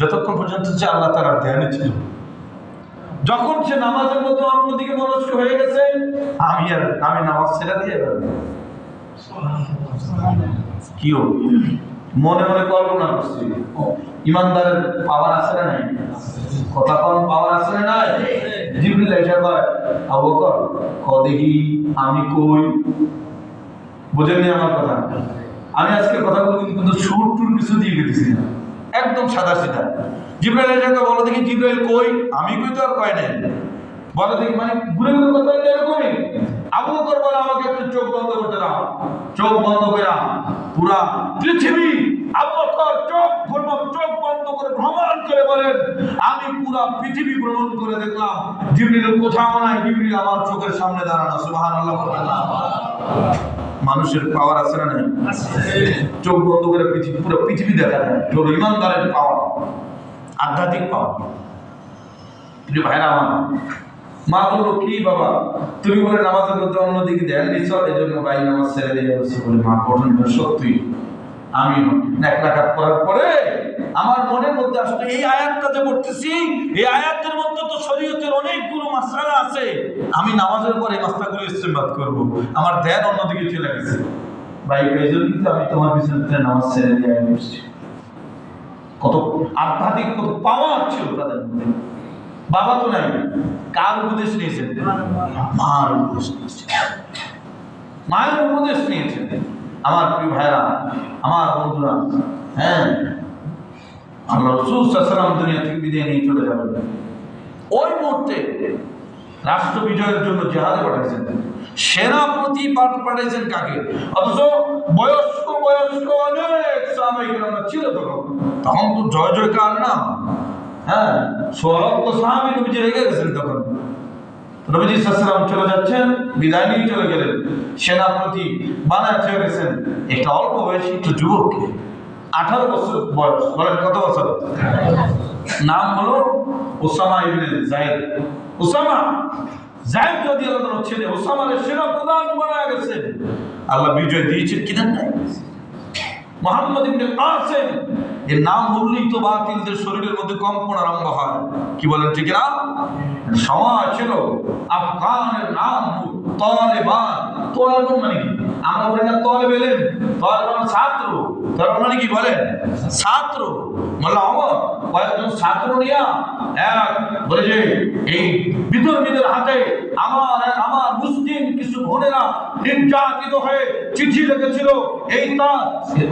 যতক্ষণ পর্যন্ত যে আল্লাহ তাআলার ধ্যানে ছিল। যখন সে নামাজের মধ্যে অন্যদিকে মনস্ক হয়ে গেছে, আমি নামাজ ছেড়ে দিয়ে কি মনে মনে কল্পনা করছি, ইমানদারের পাওয়ার আছে না নাই? কথা কোন পাওয়ার আছে না নাই? জিবরিল এসে কয়, আবু বকর দেখি আমি কই, বুঝেননি আমার কথা? আমি আজকে কথাগুলো কিন্তু সুর টুর কিছু দিয়ে গেছি না, একদম সাদা সিধা। জিবরাইল এসে কয়, বলো দেখি জিবরাইল কই? আমি কই তো আর কয় নাই, বলো দেখি, মানে ঘুরে ঘুরে কথা এরকমই। আবু বকর বলে, আমাকে একটু চোখ বন্ধ করতে দাও। চোখ বন্ধ করে পুরা পৃথিবী, আবু বকর চোখ বন্ধ করে ভ্রমণ করে বলেন, আমি পুরা পৃথিবী ভ্রমণ করে দেখলাম, জিবরিল কোথাও নাই, জিবরিল আমার চোখের সামনে দাঁড়ানো। সুবহানাল্লাহ। মানুষের পাওয়ার আছে না নাই? চোখ বন্ধ করে পুরো পৃথিবী দেখা যায়, তোর ইমানদারের পাওয়ার, আধ্যাত্মিক পাওয়ার। কিন্তু ভাইরা আমার, মা বললো, কি বাবা তুমি বলে নামাজের মধ্যে অন্যদিকে ধ্যান দিচ্ছ, এই জন্য ভাই নামাজ ছেড়ে দিয়ে যাচ্ছে। বলে, মা ঘটনা সত্যি, আমি 1 রাকাত পড়ার পরে আমার মনের মধ্যে আসলে এই আয়াতটা যে পড়তেছি, এই আয়াতের মধ্যে তো শরীয়তের অনেকগুলো মাসআলা আছে, আমি নামাজের পরে এই মাসআলাগুলো ইস্তেমবাদ করব, আমার ধ্যান অন্যদিকে চলে গেছে। ভাই এই জন্য আমি তোমার পিছনে নামাজ ছেড়ে দিয়ে আসছি। কত আধ্যাত্মিক, কত পাওয়ার ছিল তাদের মধ্যে। বাবা তো নাই, কার উপদেশ নিয়েছেন? মার উপদেশ নিয়েছেন, মায়ের উপদেশ নিয়েছেন। আমার প্রিয় ভাইরা, আমার বন্ধুরা, হ্যাঁ, আল্লাহ রাসূল সাল্লাল্লাহু আলাইহি ওয়াসাল্লাম দুনিয়া থেকে বিদায় নিয়ে চলে যাবেন, ওই মুহূর্তে রাষ্ট্র বিজয়ের জন্য জিহাদে পাঠাইছেন, সেনাপতি পাঠাইছেন কাকে? অথচ বয়স্ক অনেক সাহাবায়ে কেরাম ছিল তখন তো জয় জয়কার না, হ্যাঁ, 16 সাহাবী নবীজি রেগে গেছেন। তখন নবীজি সাল্লাল্লাহু আলাইহি ওয়াসাল্লাম চলে যাচ্ছেন, বিদায় নিয়ে চলে গেলেন, সেনাপতি বানায় চলে গেছেন একটা অল্প বয়সী একটু যুবককে, 18 বছর বয়স। বলেন কত বছর? নাম হলো ওসামা ইবনে যায়েদ। ওসামা যায়েদ রাদিয়াল্লাহু আনহু ছেলে, ওসামার সেনাপ্রধান বানায় গেছেন। আল্লাহ বিজয় দিয়েছেন কিনা নাই? মুহাম্মদ ইবনে কাসিম এর নাম বললেই তো বাতিলদের শরীরের মধ্যে কম্পন আরম্ভ হয়। কি বলেন ঠিক না? সময় ছিল আফগানের নাম তালেবান। তালেবান মানে কি? আমরা বলি না তালেবেলেন, তালেবান ছাত্র। তালেবান মানে কি বলেন? ছাত্র। মোল্লা ওমর কয়েকজন ছাত্র নিয়ে এক বলে যে এই বিধর্মীদের হাতে আমার মুসলিম কিছু বোনেরা নির্যাতিত হয়ে চিঠি লিখেছিল, এই তার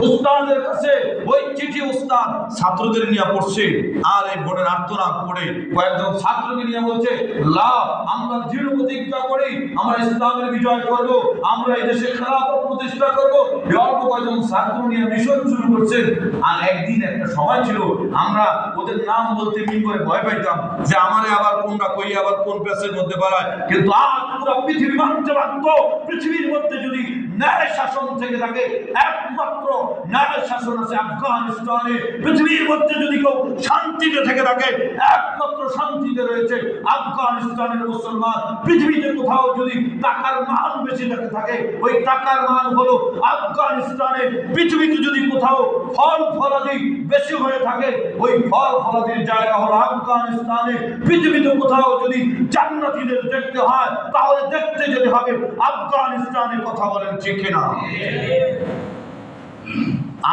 উস্তাদের কাছে। ওই চিঠি উস্তাদ ছাত্রদের নিয়ে পড়ছে, আর এই বোনের আর্তনাদ করে কয়েকজন ছাত্রকে নিয়ে বলছে, লা আমরা দৃঢ় প্রতিজ্ঞা করি আমরা ইসলামের বিজয় করব, আমরা এই দেশে খেলাফত প্রতিষ্ঠা করব। অল্প কয়েকজন ছাত্র নিয়ে মিশন শুরু করছে। আর একদিন একটা সময় ছিল আমরা ওদের নাম বলতে মিম্বরে ভয় পাইতাম যে আমারে আবার কোনটা কই আবার কোন পেসের মধ্যে বাড়ায়। কিন্তু আজ পুরো পৃথিবী মানতে বাধ্য, পৃথিবীর মধ্যে যদি ন্যায় শাসন থেকে থাকে একমাত্র ন্যায় শাসন আছে আফগানিস্তানে। পৃথিবীর মধ্যে যদি কেউ শান্তিতে থেকে থাকে একমাত্র শান্তিতে রয়েছে আফগানিস্তানের মুসলমান। পৃথিবীতে কোথাও যদি টাকার মান বেশি থাকে ওই টাকার মান হলো আফগানিস্তানে। পৃথিবীতে যদি কোথাও ফল ফলাদি বেশি হয়ে থাকে ওই ফল ফলাদির জায়গা হলো আফগানিস্তানে। পৃথিবীতে কোথাও যদি জান্নাতীদের দেখতে হয় তাহলে দেখতে যেতে হবে আফগানিস্তানে। কথা বলেন ঠিক না?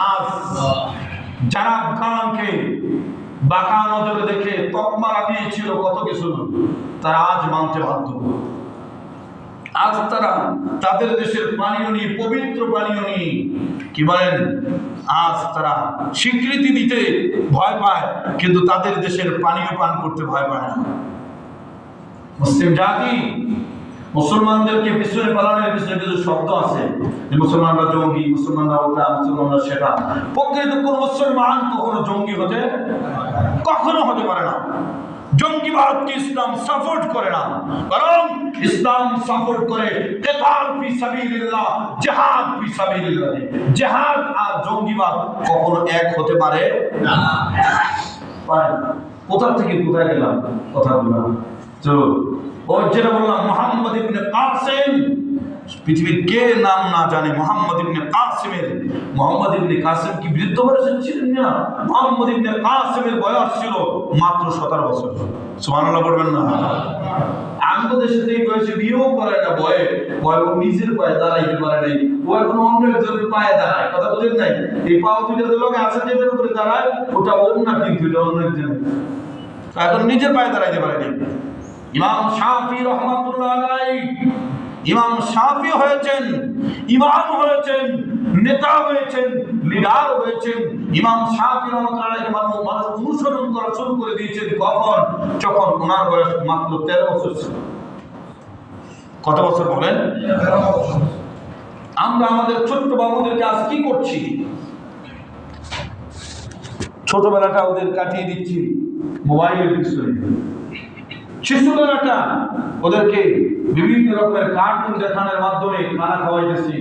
আজ যারা আফগানকে বাঁকা নজরে দেখে তকমা লাগিয়েছিল কত কিছু, তারা আজ মানতে বাধ্য। আজ তারা তাদের দেশের পানীয় নিয়ে, পবিত্র পানীয় নিয়ে কি বলেন, আজ তারা স্বীকৃতি দিতে ভয় পায় কিন্তু তাদের দেশের পানীয় পান করতে ভয় পায় না। মুসলিম জাতি মুসলমানদেরকে পিছনে পালানোর পিছনে কিছু শব্দ আছে যে মুসলমানরা জঙ্গি, মুসলমানরা ওটা, মুসলমানরা সেটা। প্রকৃত কোন মুসলমান কখনো জঙ্গি কখনো হতে পারে না। জঙ্গিবাদকে ইসলাম সাপোর্ট করে না, কারণ ইসলাম সাপোর্ট করে কিতাল ফি সাবিলিল্লাহ, জিহাদ ফি সাবিলিল্লাহ। জিহাদ আর জঙ্গিবাদ কখনো এক হতে পারে না। কোথা থেকে কোথায় গেলাম কথাগুলো? তো ওই যেটা বললাম মুহাম্মদ ইবনে কাসিম, পৃথিবীর কে নাম না জানে মুহাম্মদ ইবনে কাসিমের। মুহাম্মদ ইবনে কাসিম কি বৃদ্ধ বয়সে ছিলেন না? মুহাম্মদ ইবনে কাসিমের বয়স ছিল মাত্র 17 বছর। সুবহানাল্লাহ বলবেন না? আমাদের দেশে এই বয়সে বিয়েও করে না, বয়ে ও নিজের পায়ে দাঁড়াইতে পারে নাই, ও এখন অন্য একজনের পায়ে দাঁড়ায়। কথা বুঝেন নাই? এই পাও দুইটা যে লোক আছে যেটার উপরে দাঁড়ায় ওটা ওর না, কিন্তু এটা অন্য একজন, এখন নিজের পায়ে দাঁড়াইতে পারে নাই। ইমাম শাফি রহমাতুল্লাহ আলাইহি, ইমাম শাফি হয়েছেন, ইমাম হয়েছেন, নেতা হয়েছেন, লিডার হয়েছেন। ইমাম শাফি রহমাতুল্লাহ আলাইহি মানুষ অনুসরণ করা শুরু করে দিয়েছেন কখন? যখন ওনার বয়স মাত্র 13 বছর ছিল। কত বছর বলেন? আমরা আমাদের ছোট্ট বাবুদেরকে আজ কি করছি? ছোটবেলাটা ওদের কাটিয়ে দিচ্ছি মোবাইলের পিছনে। শিশুবেলাটা ওদেরকে বিভিন্ন রকমের কার্টুন দেখানোর মাধ্যমে খানা খাওয়াইতেছি,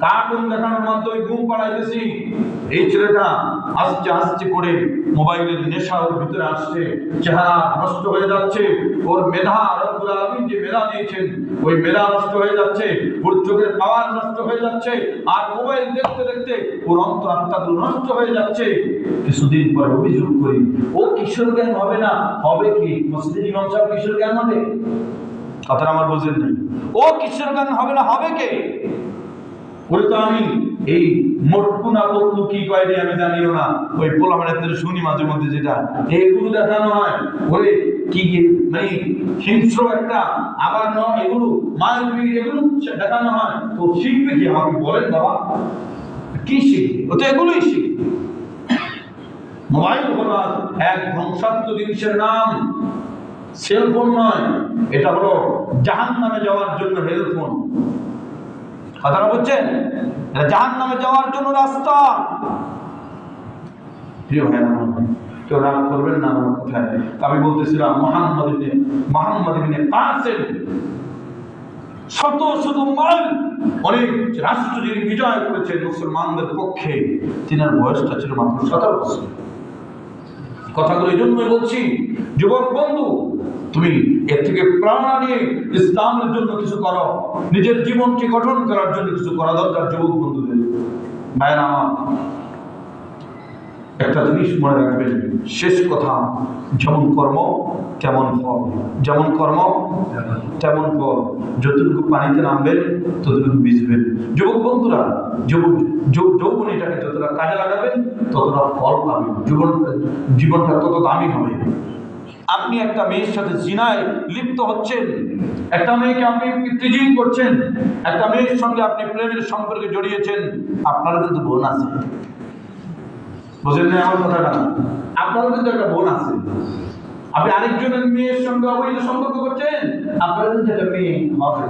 কার্টুন দেখানোর মাধ্যমে ঘুম পাড়াইতেছি। এই ছেলেটা আস্তে আস্তে করে মোবাইলের নেশা ওর ভিতরে আসছে, চেহারা নষ্ট হয়ে যাচ্ছে, ওর মেধা, রব্বুল আলামিন যে মেধা দিয়েছেন ওই মেধা নষ্ট হয়ে যাচ্ছে, ওর চোখের পাওয়ার নষ্ট হয়ে যাচ্ছে, আর মোবাইল দেখতে দেখতে ওর অন্তরাত্মাগুলো নষ্ট হয়ে যাচ্ছে। কিছুদিন পরে অভিযোগ করি, ও কিশোর জ্ঞান হবে না, হবে কি? মুসলিম ইমাম সাহেব কিশোর জ্ঞান হবে? কথাটা আমার বোঝেন নাই। ও কিশোর জ্ঞান হবে না, হবে কে? বলে তো আমি এই মোটকু না পটকু কি কয় রে আমি জানিও না, ওই পোলামানের থেকে শুনি মাঝে মধ্যে যেটা এগুলো দেখানো হয়, ওরে কি কি মানে হিংস্র একটা, আবার ন এগুলো মায়ের এগুলো দেখানো হয়। তো শিখবে কি? আমাকে বলেন বাবা, কি শিখবে? ও তো এগুলোই শিখবে। মোবাইল হলো এক ধ্বংসাত্মক জিনিসের নাম, সেলফোন নয়। এটা হলো জাহান্নামে যাওয়ার জন্য হেলফোন। কথাটা বুঝছেন? এটা জাহান্নামে যাওয়ার জন্য রাস্তা। প্রিয় ভাই আমার, কেউ রাগ করবেন না আমার কথায়। আমি বলতেছিলাম মুহাম্মদ ইবনে কাসিম শত শত মাইল অনেক রাষ্ট্র যিনি বিজয় করেছেন মুসলমানদের পক্ষে, তিনার বয়সটা ছিল মাত্র 17 বছর। কথাগুলো এই জন্যই বলছি, যুবক বন্ধু তুমি এর থেকে প্রেরণা নিয়ে ইসলামের জন্য কিছু করো, নিজের জীবনকে গঠন করার জন্য কিছু করা দরকার। যুবক বন্ধুদের ভাইয়েরা আমার, একটা জিনিস মনে রাখবেন, শেষ কথা, যেমন কর্ম তেমন ফল, যেমন কর্ম তেমন ফল। যতটুকু পানিতে নামবেন ততটুকু ভিজবেন। যুবক বন্ধুরা, যৌবনীটাকে যতটা কাজে লাগাবেন ততটা ফল পাবেন, জীবনটা তত দামি হবে। আপনি একটা মেয়ের সাথে জিনায় লিপ্ত হচ্ছেন, একটা মেয়েকে আপনি টিজিং করছেন, একটা মেয়ের সঙ্গে আপনি প্রেমের সম্পর্কে জড়িয়েছেন, আপনারও কিন্তু বোন আছে। বুঝলেন না আমার কথাটা? আপনারও কিন্তু একটা বোন আছে। আপনি আরেকজনের মেয়ের সঙ্গে অবৈধ সম্পর্ক করছেন, আপনারও কিন্তু একটা মেয়ে হবে।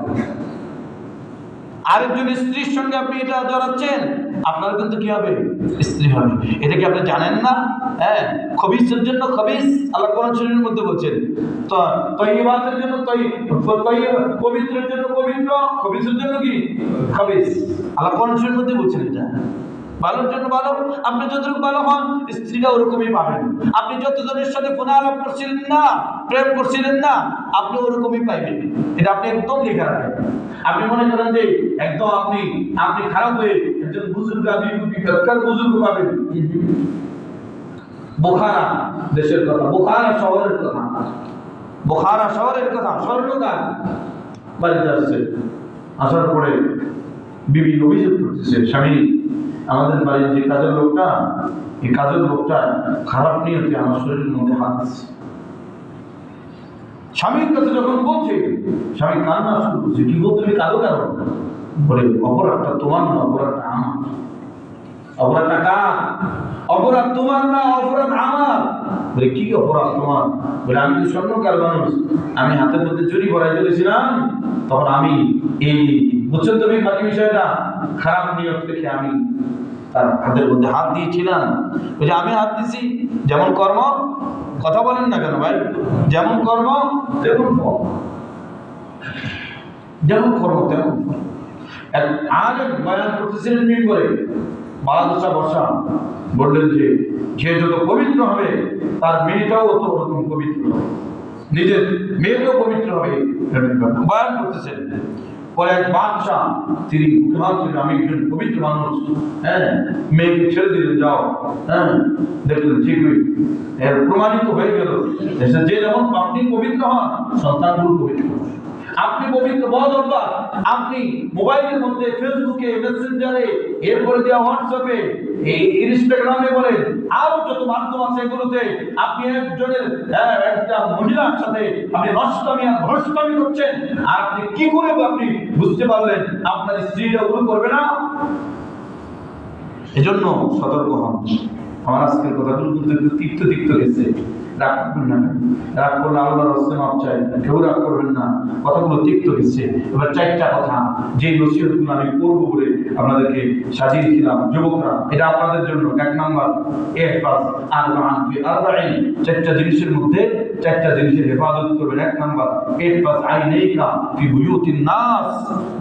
আরেকজন স্ত্রীর সঙ্গে আপনি এটা জড়াচ্ছেন, আপনার কিন্তু কি হবে? স্ত্রী হবে। এটা কি আপনি জানেন না? হ্যাঁ, খবিসের জন্য খবিস, আল্লাহ কোরআন শরীফের মধ্যে বলছেন। তো তয়্যিবাতের জন্য পবিত্রের জন্য পবিত্র, খবিসের জন্য কি খবিস, আল্লাহ কোরআন শরীফের মধ্যে বলছেন। এটা ভালোর জন্য ভালো। আপনি যতটুকু ভালো হন, স্ত্রীরা ওরকমই পাবেন। আপনি যতজনের সাথে ফোনে আলাপ করছিলেন না, প্রেম করছিলেন না, আপনি ওরকমই পাইবেন। এটা আপনি একদম লিখে রাখেন। আপনি মনে করেন যে একদম আপনি খারাপ হয়ে একজন বুজুর্গ, আপনি বুজুর্গ পাবেন। বোখারা দেশের কথা, বোখারা শহরের কথা, বোখারা শহরের কথা। স্বর্ণকার বাড়িতে আসছে, আসার পরে বিবি অভিযোগ করতেছে, স্বামী আমাদের বাড়ির যে কাজের লোকটা, এই কাজের লোকটা খারাপ নিয়তে আমার শরীরের মধ্যে হাত দিচ্ছে। স্বামীর কাছে যখন বলছে, স্বামী কান্না শুরু করছে। কি বল, তুমি কাঁদো কেন? বলে অপরাধটা তোমার না, অপরাধটা আমার। অপরাধটা কার? অপরাধ তোমার না, অপরাধ আমার। বলে কি অপরাধ তোমার? বলে আমি তো স্বর্ণকার মানুষ, আমি হাতের মধ্যে চুরি ভরাই চলেছিলাম, তখন আমি এই বুঝছেন তুমি বাকি বিষয়টা, খারাপ নিয়ত রেখে আমি তার হাতের মধ্যে হাত দিয়েছিলাম। ওই যে আমি হাত দিছি, যেমন কর্ম, কথা বলেন না কেন ভাই, যেমন কর্ম তেমন ফল, যেমন কর্ম তেমন ফল। আর বয়ান করতেছিলেন মিম্বরে, বালাদশা বর্ষা বললেন যে যে যত পবিত্র হবে তার মেয়েটাও তত ওরকম পবিত্র হবে, নিজের মেয়েটাও পবিত্র হবে। বয়ান করতেছেন। পরে এক বাদশাহ, তিনি ভাবছিলেন আমি একজন পবিত্র মানুষ, হ্যাঁ, মেয়েকে ছেড়ে দিলেন, যাও। হ্যাঁ, দেখলেন ঠিকই এর প্রমাণিত হয়ে গেল যে যেমন আপনি পবিত্র হন, সন্তানগুলো পবিত্র হন। আপনি পবিত্র বদলবা, আপনি মোবাইলের মধ্যে, ফেসবুকে, মেসেঞ্জারে, এরপরে দেওয়া হোয়াটসঅ্যাপে, এই ইনস্টাগ্রামে বলেন, আরো যত মাধ্যম আছে এগুলোতে আপনি একজনের একটা মহিলার সাথে আপনি নষ্টামি আর ভ্রষ্টামি করছেন। আর আপনি কি করে আপনি বুঝতে পারলেন আপনার স্ত্রীরা ওগুলো করবে না? এজন্য সতর্ক হন। আমার আজকের কথাগুলো কিন্তু একটু তিক্ত গেছে, রাগ করবেন না। রাগ করলে আল্লাহর রাস্তায় মাপ চাই, কেউ রাগ করবেন না। কথাগুলো তিক্ত গেছে। এবার চারটা কথা, যে নসিহতগুলো আমি করবো বলে আপনাদেরকে সাজিয়ে দিলাম, যুবকরা, এটা আপনাদের জন্য। এক নাম্বার, চারটা জিনিসের মধ্যে চারটা জিনিসের হেফাজত করবেন। এক নাম্বার,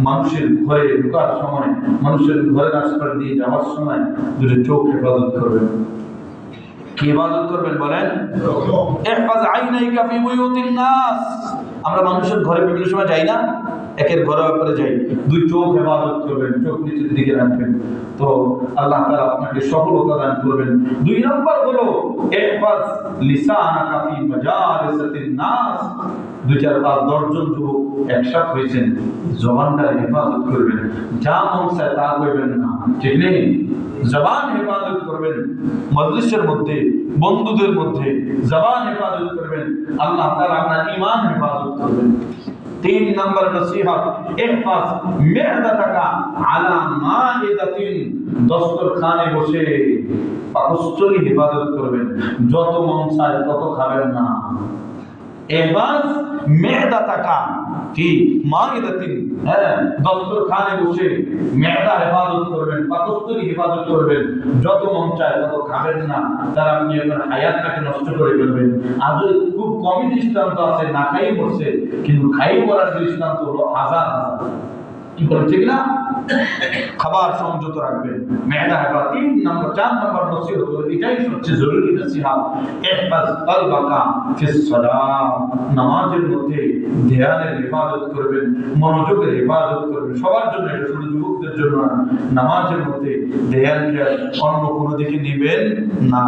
মানুষের ঘরে ঢোকার সময়, মানুষের ঘরের আশপাশ দিয়ে যাওয়ার সময় দুটো চোখ হেফাজত করবেন। কি ইবাদত করবেন বলেন? ইহফাজ আইনাইকা ফি বুয়ুতিন নাস। আমরা মানুষের ঘরে বিভিন্ন সময় যাই না, একের ঘরে করে যাই, দুই চোখ ইবাদত করবেন, চোখ নিচের দিকে রাখবেন, তো আল্লাহ তাআলা আপনাকে সফলতা দান করবেন। দুই নম্বর হলো ইহফাজ লিসানাকা ফি মাজালিসিন নাস। দুই চার পাঁচ 10 জন যুবক একসাথে হয়েছেন, জবানটা হেফাজত করবেন, যা মন চায় তা কইবেন না, ঠিক নেই? জবান হেফাজত করবেন, মজলিসের মধ্যে, বন্ধুদের মধ্যে জবান হেফাজত করবেন, আল্লাহ তাআলা আপনার ঈমান হেফাজত করবেন। 3 নম্বর নসিহত, ইহফাজ মি'দাতাকা আলা মা'iদাতিন। দস্তরখানে বসে পাকস্থলী হেফাজত করবেন, যত মন চায় তত খাবেন না। ইহফাজ মি'দাতাকা ফি মা'iদাতিন, দস্তরখানে বসে মেয়েটা হেফাজত করবেন, পাকস্থলী হেফাজত করবেন, যত মন চায় তত খাবেন না, তারা আপনি আপনার হায়াতটাকে নষ্ট করে ফেলবেন। আজ খুব কমই দৃষ্টান্ত আছে না খাই মরছে, কিন্তু খাই মরার দৃষ্টান্ত হলো হাজার হাজার। কি বলে ঠিক না? খাবার সংযত রাখবেন, মেয়েটা হেফাজ। 4 নম্বর নসিহত হলো, এটাই সবচেয়ে জরুরি নসিহত, ইহফাজ কলবাকা ফিস সালাহ, নামাজের মধ্যে ধ্যানের হেফাজত করবেন, মনোযোগের হেফাজত করবেন। সবার জন্য, এটা শুধু যুবকদের জন্য না। নামাজের মধ্যে ধ্যানকে অন্য কোনো দিকে নেবেন না।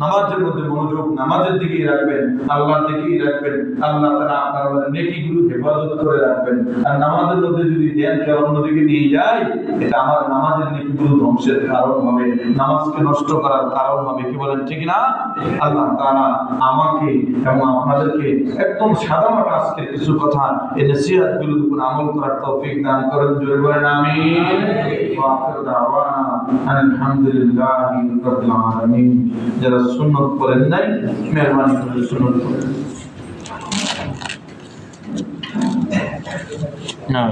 নামাজের মধ্যে মনোযোগ নামাজের দিকেই রাখবেন, আল্লাহর দিকেই রাখবেন। আল্লাহ তাআলা আপনার নেকিগুলো হেফাজত করে রাখবেন। আর নামাজের মধ্যে যদি ধ্যানকে অন্যদিকে নিয়ে যায়, এটা আমার নামাজের নেকিগুলো ধ্বংসের কারণ হবে, নামাজকে নষ্ট করার কারণ হবে। কি বলেন ঠিক না? আল্লাহ তাআলা আমাকে এবং আপনাদেরকে একদম সাদামাটা আজকের কিছু কথা, এই নসিহতগুলোর উপর আমল করার তৌফিক দান করেন। জোরে বলেন আমিন। ওয়া আখিরু দাওয়ানা আলহামদুলিল্লাহি রাব্বিল আলামিন। যারা সুন্নাত পড়েন নাই, মেহরবানি করে সুন্নাত পড়েন। না